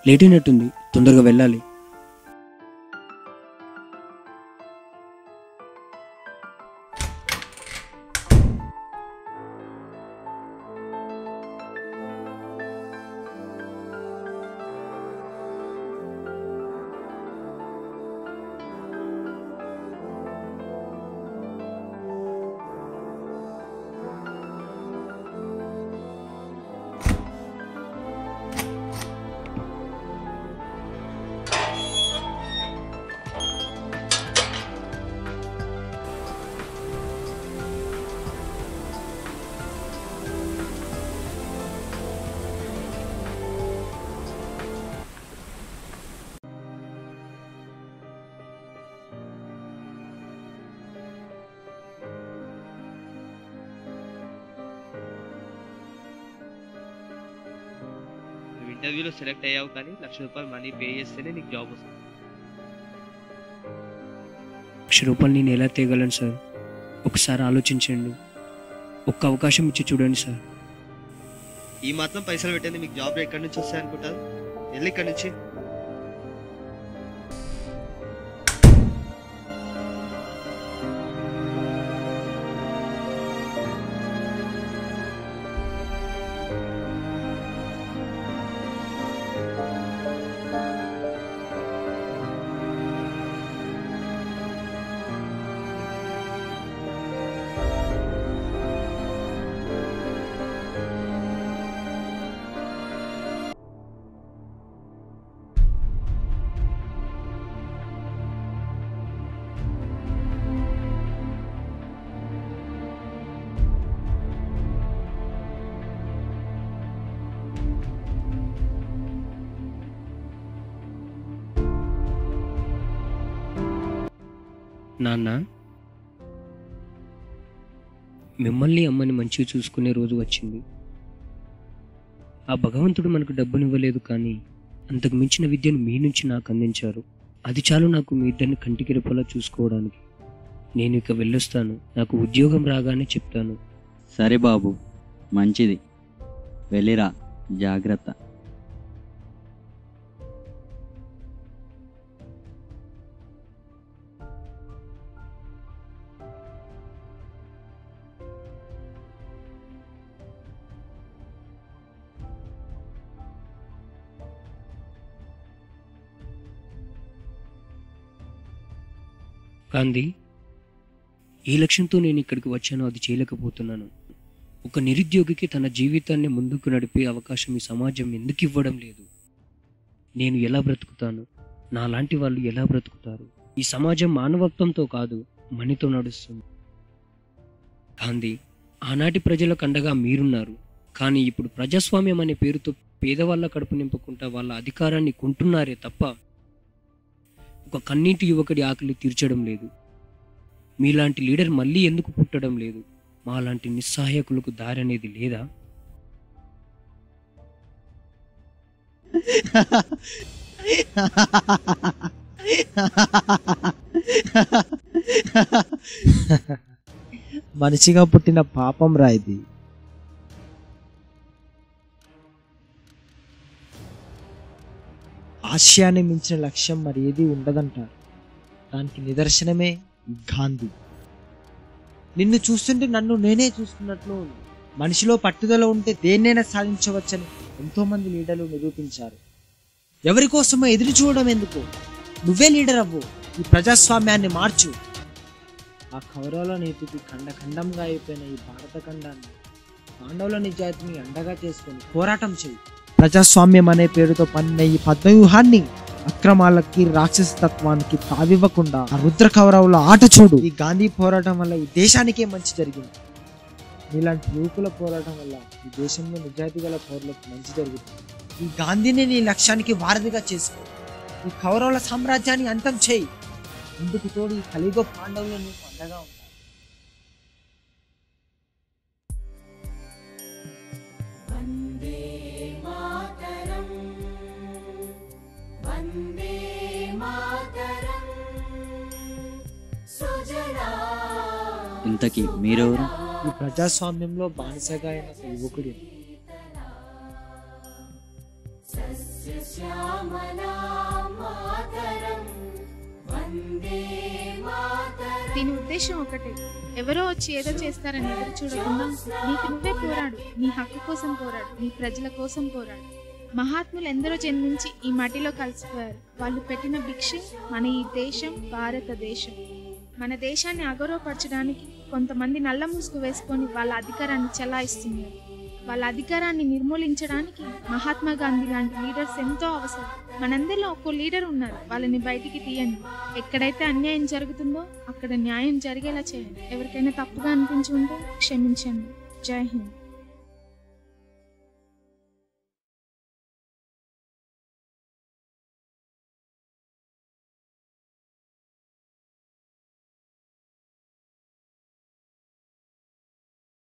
Late అయినట్టుంది, తొందరగా వెళ్ళాలి. ఇంటర్వ్యూలో సెలెక్ట్ అయ్యావు, కానీ ₹1,00,000 మనీ పే చేస్తేనే నీకు జాబ్ వస్తుంది. ₹1,00,000 నేను ఎలా తేగలను సార్? ఒకసారి ఆలోచించండి, ఒక్క అవకాశం ఇచ్చి చూడండి సార్. ఈ మాత్రం పైసలు పెట్టేది మీకు జాబ్ ఎక్కడి నుంచి వస్తాయి అనుకుంటారు? వెళ్ళి ఇక్కడి నుంచి. నాన్న, మిమ్మల్ని అమ్మని మంచిగా చూసుకునే రోజు వచ్చింది. ఆ భగవంతుడు మనకు డబ్బునివ్వలేదు, కానీ అంతకు మించిన విద్యను మీ నుంచి నాకు అందించారు. అది చాలు నాకు మీ ఇద్దరిని కంటికి రెప్పలా చూసుకోవడానికి. నేను ఇక వెళ్ళొస్తాను, నాకు ఉద్యోగం రాగానే చెప్తాను. సరే బాబు, మంచిది, వెళ్ళిరా, జాగ్రత్త. గాంధీ, ఏ లక్ష్యంతో నేను ఇక్కడికి వచ్చానో అది చేయలేకపోతున్నాను. ఒక నిరుద్యోగికి తన జీవితాన్ని ముందుకు నడిపే అవకాశం ఈ సమాజం ఎందుకు ఇవ్వడం లేదు? నేను ఎలా బ్రతుకుతాను? నాలాంటి వాళ్ళు ఎలా బ్రతుకుతారు? ఈ సమాజం మానవత్వంతో కాదు, మనీతో నడుస్తుంది. గాంధీ, ఆనాటి ప్రజలకు అండగా మీరున్నారు, కానీ ఇప్పుడు ప్రజాస్వామ్యం అనే పేరుతో పేదవాళ్ళ కడుపు నింపుకుంటా వాళ్ళ అధికారాన్ని కొంటున్నారే తప్ప ఒక కన్నీటి యువకుడి ఆకలి తీర్చడం లేదు. మీలాంటి లీడర్ మళ్ళీ ఎందుకు పుట్టడం లేదు? మాలాంటి నిస్సహాయకులకు దారి అనేది లేదా? మనిషిగా పుట్టిన పాపం రా ఇది. ఆశయాన్ని మించిన లక్ష్యం మరి ఏది ఉండదంటారు. దానికి నిదర్శనమే గాంధీ. నిన్ను చూస్తుంటే నన్ను నేనే చూస్తున్నట్లు ఉంది. మనిషిలో పట్టుదల ఉంటే దేన్నైనా సాధించవచ్చని ఎంతో మంది లీడర్లు నిరూపించారు. ఎవరి కోసమో ఎదురు చూడడం ఎందుకు? నువ్వే లీడర్ అవ్వు, ఈ ప్రజాస్వామ్యాన్ని మార్చు. ఆ కౌరవుల నీతికి ఖండంగా అయిపోయిన ఈ భారత ఖండాన్ని పాండవుల నిజాయితీని అండగా చేసుకొని పోరాటం చేయి. ప్రజాస్వామ్యం అనే పేరుతో పన్నిన ఈ పద్మవ్యూహాన్ని, అక్రమాలకి, రాక్షసతత్వానికి తావివ్వకుండా ఆ రుద్ర కౌరవుల ఆట చూడు. ఈ గాంధీ పోరాటం వల్ల ఈ దేశానికే మంచి జరిగింది. నీలాంటి యువకుల పోరాటం వల్ల ఈ దేశంలో నిజాయితీ గల పౌరులకు మంచి జరుగుతుంది. ఈ గాంధీని నీ లక్ష్యానికి వారధిగా చేసుకో. ఈ కౌరవుల సామ్రాజ్యాన్ని అంతం చేయి. ఇందుకు తోడు ఈ కలియుగ పాండవులు నీకు అండగా ఉంటారు. ఇంతకీ మీరెవరు? ఈ ప్రజాస్వామ్యంలో బానిసగా అయిన యువకుడి. దీని ఉద్దేశం ఒకటే, ఎవరో వచ్చి ఏదో చేస్తారని ఎదురు చూడకుండా నీకు నువ్వే పోరాడు, నీ హక్కు కోసం పోరాడు, నీ ప్రజల కోసం పోరాడు. మహాత్ములు ఎందరో జన్మించి ఈ మట్టిలో కలిసిపోయారు. వాళ్ళు పెట్టిన భిక్షే మన ఈ దేశం, భారతదేశం. మన దేశాన్ని అగౌరవపరచడానికి కొంతమంది నల్ల ముసుగు వేసుకొని వాళ్ళ అధికారాన్ని చెలాయిస్తున్నారు. వాళ్ళ అధికారాన్ని నిర్మూలించడానికి మహాత్మా గాంధీ లాంటి లీడర్స్ ఎంతో అవసరం. మనందరిలో ఒక్కో లీడర్ ఉన్నారు, వాళ్ళని బయటికి తీయండి. ఎక్కడైతే అన్యాయం జరుగుతుందో అక్కడ న్యాయం జరిగేలా చేయండి. ఎవరికైనా తప్పుగా అనిపించి ఉంటే క్షమించండి. జై హింద్.